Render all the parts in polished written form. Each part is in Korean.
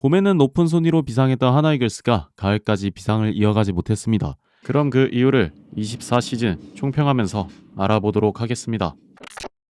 봄에는 높은 순위로 비상했던 하나이글스가 가을까지 비상을 이어가지 못했습니다. 그럼 그 이유를 24시즌 총평하면서 알아보도록 하겠습니다.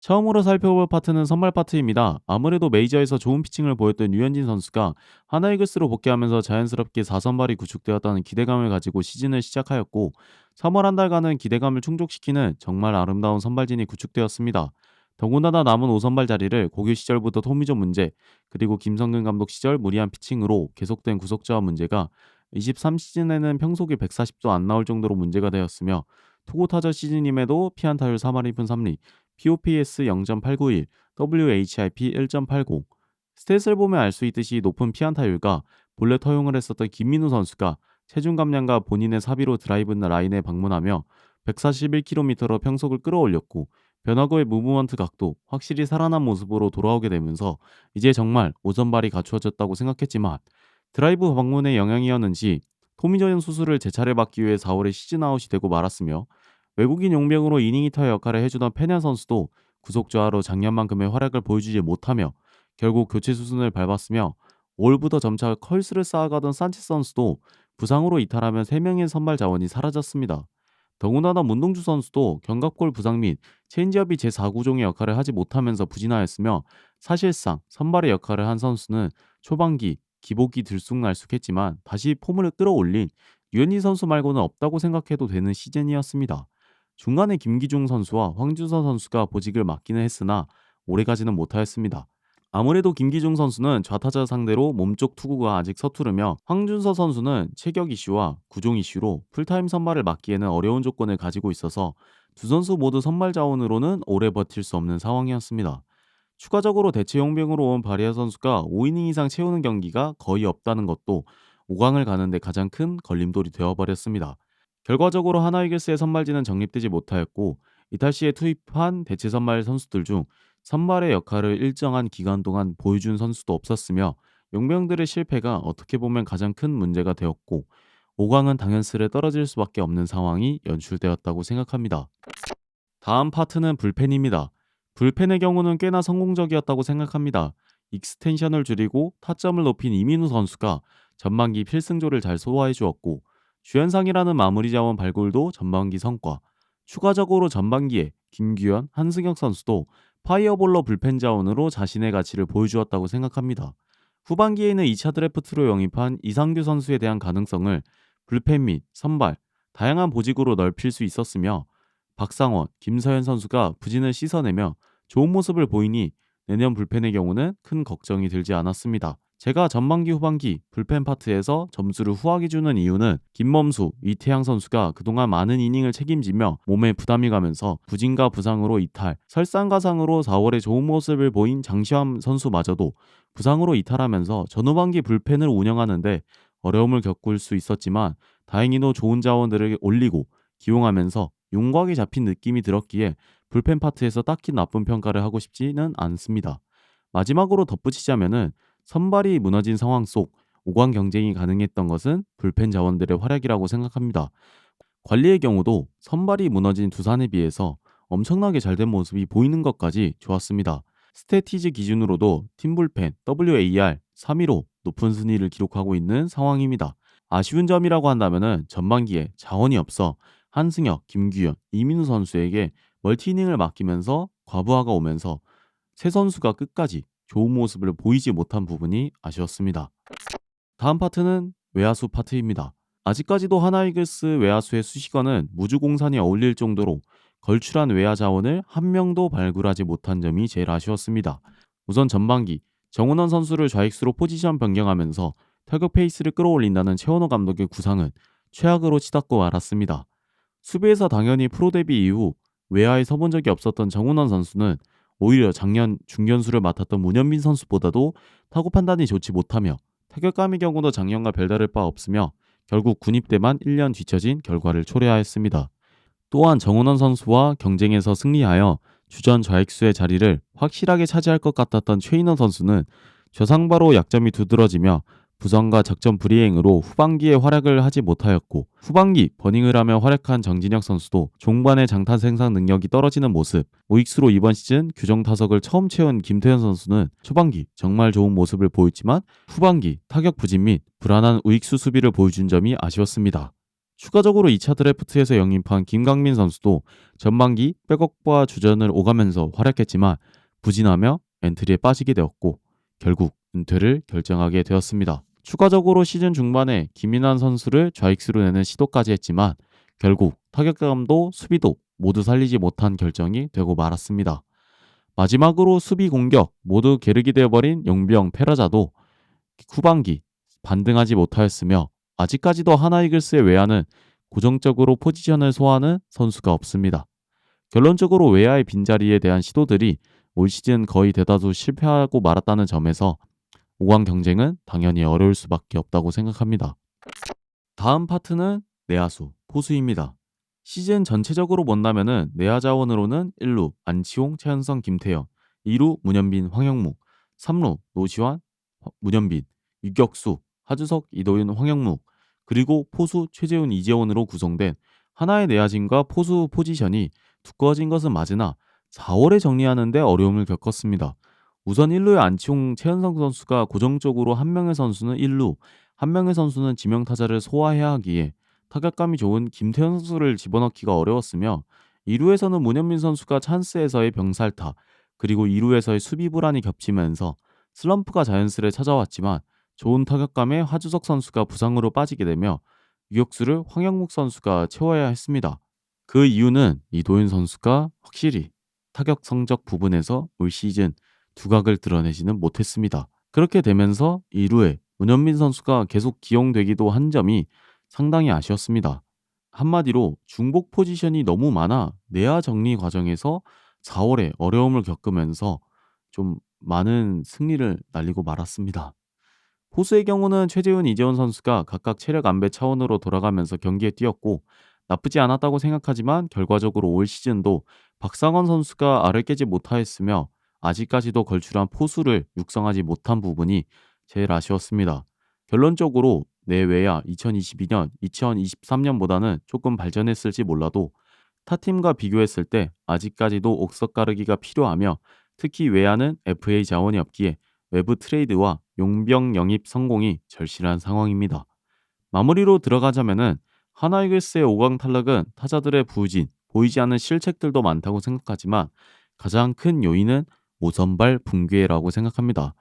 처음으로 살펴볼 파트는 선발 파트입니다. 아무래도 메이저에서 좋은 피칭을 보였던 류현진 선수가 하나이글스로 복귀하면서 자연스럽게 4선발이 구축되었다는 기대감을 가지고 시즌을 시작하였고 3월 한 달간은 기대감을 충족시키는 정말 아름다운 선발진이 구축되었습니다. 더군다나 남은 5선발 자리를 고교 시절부터 토미조 문제 그리고 김성근 감독 시절 무리한 피칭으로 계속된 구속자와 문제가 23시즌에는 평소기 140도 안 나올 정도로 문제가 되었으며 투구 타자 시즌임에도 피안타율 3할 2푼 3리 POPS 0.891, WHIP 1.80. 스탯을 보면 알 수 있듯이 높은 피안타율과 본래 터용을 했었던 김민우 선수가 체중 감량과 본인의 사비로 드라이브 라인에 방문하며 141km로 평속을 끌어올렸고 변화구의 무브먼트 각도 확실히 살아난 모습으로 돌아오게 되면서 이제 정말 오전발이 갖추어졌다고 생각했지만 드라이브 방문의 영향이었는지 토미저현 수술을 재차례 받기 위해 4월에 시즌 아웃이 되고 말았으며 외국인 용병으로 이닝 히터의 역할을 해주던 페냐 선수도 구속조화로 작년만큼의 활약을 보여주지 못하며 결국 교체 수순을 밟았으며 올부터 점차 컬스를 쌓아가던 산체스 선수도 부상으로 이탈하면 3명의 선발 자원이 사라졌습니다. 더군다나 문동주 선수도 견갑골 부상 및 체인지업이 제4구종의 역할을 하지 못하면서 부진하였으며 사실상 선발의 역할을 한 선수는 초반기 기복이 들쑥날쑥했지만 다시 폼을 끌어올린 류현진 선수 말고는 없다고 생각해도 되는 시즌이었습니다. 중간에 김기중 선수와 황준서 선수가 보직을 맡기는 했으나 오래가지는 못하였습니다. 아무래도 김기중 선수는 좌타자 상대로 몸쪽 투구가 아직 서투르며 황준서 선수는 체격 이슈와 구종 이슈로 풀타임 선발을 맡기에는 어려운 조건을 가지고 있어서 두 선수 모두 선발 자원으로는 오래 버틸 수 없는 상황이었습니다. 추가적으로 대체 용병으로 온 바리아 선수가 5이닝 이상 채우는 경기가 거의 없다는 것도 5강을 가는데 가장 큰 걸림돌이 되어버렸습니다. 결과적으로 하나이글스의 선발진은 정립되지 못하였고 이탈 시에 투입한 대체 선발 선수들 중 선발의 역할을 일정한 기간 동안 보여준 선수도 없었으며 용병들의 실패가 어떻게 보면 가장 큰 문제가 되었고 5강은 당연스레 떨어질 수밖에 없는 상황이 연출되었다고 생각합니다. 다음 파트는 불펜입니다. 불펜의 경우는 꽤나 성공적이었다고 생각합니다. 익스텐션을 줄이고 타점을 높인 이민우 선수가 전반기 필승조를 잘 소화해 주었고 주연상이라는 마무리 자원 발굴도 전반기 성과. 추가적으로 전반기에 김규현, 한승혁 선수도 파이어볼러 불펜 자원으로 자신의 가치를 보여주었다고 생각합니다. 후반기에는 2차 드래프트로 영입한 이상규 선수에 대한 가능성을 불펜 및 선발, 다양한 보직으로 넓힐 수 있었으며 박상원, 김서현 선수가 부진을 씻어내며 좋은 모습을 보이니 내년 불펜의 경우는 큰 걱정이 들지 않았습니다. 제가 전반기 후반기 불펜 파트에서 점수를 후하게 주는 이유는 김범수, 이태양 선수가 그동안 많은 이닝을 책임지며 몸에 부담이 가면서 부진과 부상으로 이탈, 설상가상으로 4월에 좋은 모습을 보인 장시환 선수마저도 부상으로 이탈하면서 전후반기 불펜을 운영하는데 어려움을 겪을 수 있었지만 다행히도 좋은 자원들을 올리고 기용하면서 윤곽이 잡힌 느낌이 들었기에 불펜 파트에서 딱히 나쁜 평가를 하고 싶지는 않습니다. 마지막으로 덧붙이자면은 선발이 무너진 상황 속 5강 경쟁이 가능했던 것은 불펜 자원들의 활약이라고 생각합니다. 관리의 경우도 선발이 무너진 두산에 비해서 엄청나게 잘된 모습이 보이는 것까지 좋았습니다. 스태티즈 기준으로도 팀불펜 WAR 3위로 높은 순위를 기록하고 있는 상황입니다. 아쉬운 점이라고 한다면 전반기에 자원이 없어 한승혁, 김규현, 이민우 선수에게 멀티이닝을 맡기면서 과부하가 오면서 세 선수가 끝까지 좋은 모습을 보이지 못한 부분이 아쉬웠습니다. 다음 파트는 외야수 파트입니다. 아직까지도 하나이글스 외야수의 수식어는 무주공산이 어울릴 정도로 걸출한 외야 자원을 한 명도 발굴하지 못한 점이 제일 아쉬웠습니다. 우선 전반기 정은원 선수를 좌익수로 포지션 변경하면서 타격 페이스를 끌어올린다는 최원호 감독의 구상은 최악으로 치닫고 말았습니다. 수비에서 당연히 프로 데뷔 이후 외야에 서본 적이 없었던 정은원 선수는 오히려 작년 중견수를 맡았던 문현빈 선수보다도 타구 판단이 좋지 못하며 타격감의 경우도 작년과 별다를 바 없으며 결국 군입대만 1년 뒤처진 결과를 초래하였습니다. 또한 정은원 선수와 경쟁에서 승리하여 주전 좌익수의 자리를 확실하게 차지할 것 같았던 최인원 선수는 저상바로 약점이 두드러지며 부상과 작전 불이행으로 후반기에 활약을 하지 못하였고 후반기 버닝을 하며 활약한 정진혁 선수도 종반의 장타 생산 능력이 떨어지는 모습, 우익수로 이번 시즌 규정 타석을 처음 채운 김태현 선수는 초반기 정말 좋은 모습을 보였지만 후반기 타격 부진 및 불안한 우익수 수비를 보여준 점이 아쉬웠습니다. 추가적으로 2차 드래프트에서 영입한 김강민 선수도 전반기 백업과 주전을 오가면서 활약했지만 부진하며 엔트리에 빠지게 되었고 결국 은퇴를 결정하게 되었습니다. 추가적으로 시즌 중반에 김인환 선수를 좌익수로 내는 시도까지 했지만 결국 타격감도 수비도 모두 살리지 못한 결정이 되고 말았습니다. 마지막으로 수비 공격 모두 게르기 되어버린 용병 페라자도 후반기 반등하지 못하였으며 아직까지도 하나이글스의 외야는 고정적으로 포지션을 소화하는 선수가 없습니다. 결론적으로 외야의 빈자리에 대한 시도들이 올 시즌 거의 대다수 실패하고 말았다는 점에서 5강 경쟁은 당연히 어려울 수밖에 없다고 생각합니다. 다음 파트는 내야수, 포수입니다. 시즌 전체적으로 본다면은 내야 자원으로는 1루 안치홍, 최현성, 김태현, 2루 문현빈, 황영무, 3루 노시환, 문현빈, 유격수, 하주석, 이도윤, 황영무, 그리고 포수 최재훈, 이재원으로 구성된 하나의 내야진과 포수 포지션이 두꺼워진 것은 맞으나 4월에 정리하는데 어려움을 겪었습니다. 우선 1루의 안치홍, 최현성 선수가 고정적으로 한 명의 선수는 1루, 한 명의 선수는 지명타자를 소화해야 하기에 타격감이 좋은 김태현 선수를 집어넣기가 어려웠으며 2루에서는 문현민 선수가 찬스에서의 병살타 그리고 2루에서의 수비 불안이 겹치면서 슬럼프가 자연스레 찾아왔지만 좋은 타격감에 하주석 선수가 부상으로 빠지게 되며 유격수를 황영묵 선수가 채워야 했습니다. 그 이유는 이도윤 선수가 확실히 타격 성적 부분에서 올 시즌 두각을 드러내지는 못했습니다. 그렇게 되면서 2루에 문현민 선수가 계속 기용되기도 한 점이 상당히 아쉬웠습니다. 한마디로 중복 포지션이 너무 많아 내야 정리 과정에서 4월에 어려움을 겪으면서 좀 많은 승리를 날리고 말았습니다. 포수의 경우는 최재훈, 이재원 선수가 각각 체력 안배 차원으로 돌아가면서 경기에 뛰었고 나쁘지 않았다고 생각하지만 결과적으로 올 시즌도 박상원 선수가 알을 깨지 못하였으며 아직까지도 걸출한 포수를 육성하지 못한 부분이 제일 아쉬웠습니다. 결론적으로 내외야 2022년, 2023년보다는 조금 발전했을지 몰라도 타팀과 비교했을 때 아직까지도 옥석 가르기가 필요하며 특히 외야는 FA 자원이 없기에 외부 트레이드와 용병 영입 성공이 절실한 상황입니다. 마무리로 들어가자면은 하나이글스의 5강 탈락은 타자들의 부진, 보이지 않는 실책들도 많다고 생각하지만 가장 큰 요인은 오선발 붕괴라고 생각합니다.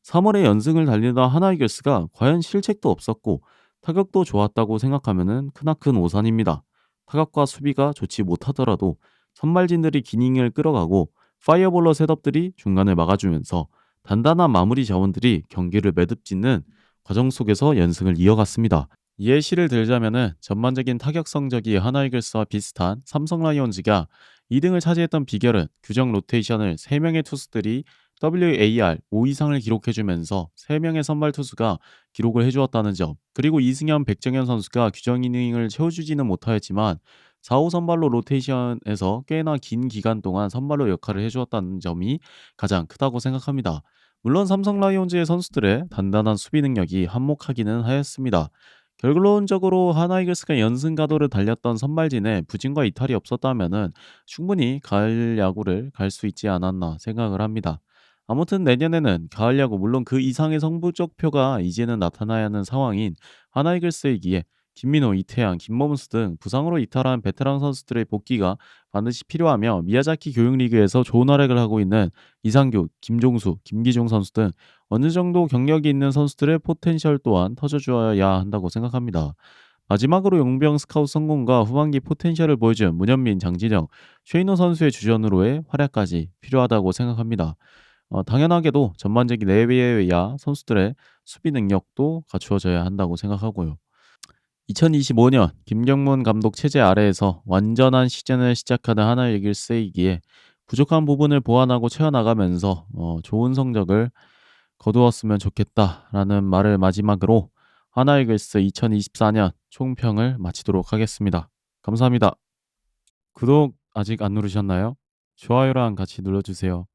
3월에 연승을 달리던 하나이글스가 과연 실책도 없었고 타격도 좋았다고 생각하면은 크나큰 오산입니다. 타격과 수비가 좋지 못하더라도 선발진들이 기닝을 끌어가고 파이어볼러 셋업들이 중간을 막아주면서 단단한 마무리 자원들이 경기를 매듭짓는 과정 속에서 연승을 이어갔습니다. 예시를 들자면은 전반적인 타격 성적이 하나이글스와 비슷한 삼성 라이온즈가 2등을 차지했던 비결은 규정 로테이션을 3명의 투수들이 WAR 5 이상을 기록해주면서 3명의 선발 투수가 기록을 해주었다는 점, 그리고 이승현, 백정현 선수가 규정 이닝을 채워주지는 못하였지만 4호 선발로 로테이션에서 꽤나 긴 기간 동안 선발로 역할을 해주었다는 점이 가장 크다고 생각합니다. 물론 삼성 라이온즈의 선수들의 단단한 수비 능력이 한몫하기는 하였습니다. 결론적으로 하나이글스가 연승 가도를 달렸던 선발진에 부진과 이탈이 없었다면은 충분히 가을 야구를 갈 수 있지 않았나 생각을 합니다. 아무튼 내년에는 가을 야구 물론 그 이상의 성부적표가 이제는 나타나야 하는 상황인 하나이글스이기에 김민호, 이태양, 김범수 등 부상으로 이탈한 베테랑 선수들의 복귀가 반드시 필요하며 미야자키 교육리그에서 좋은 활약을 하고 있는 이상규, 김종수, 김기종 선수 등 어느 정도 경력이 있는 선수들의 포텐셜 또한 터져줘야 한다고 생각합니다. 마지막으로 용병 스카우트 성공과 후반기 포텐셜을 보여준 문현민, 장진영, 최인호 선수의 주전으로의 활약까지 필요하다고 생각합니다. 당연하게도 전반적인 내외야 선수들의 수비 능력도 갖추어져야 한다고 생각하고요. 2025년 김경문 감독 체제 아래에서 완전한 시즌을 시작하는 하나 이글스이기에 부족한 부분을 보완하고 채워나가면서 좋은 성적을 거두었으면 좋겠다라는 말을 마지막으로 하나 이글스 2024년 총평을 마치도록 하겠습니다. 감사합니다. 구독 아직 안 누르셨나요? 좋아요랑 같이 눌러주세요.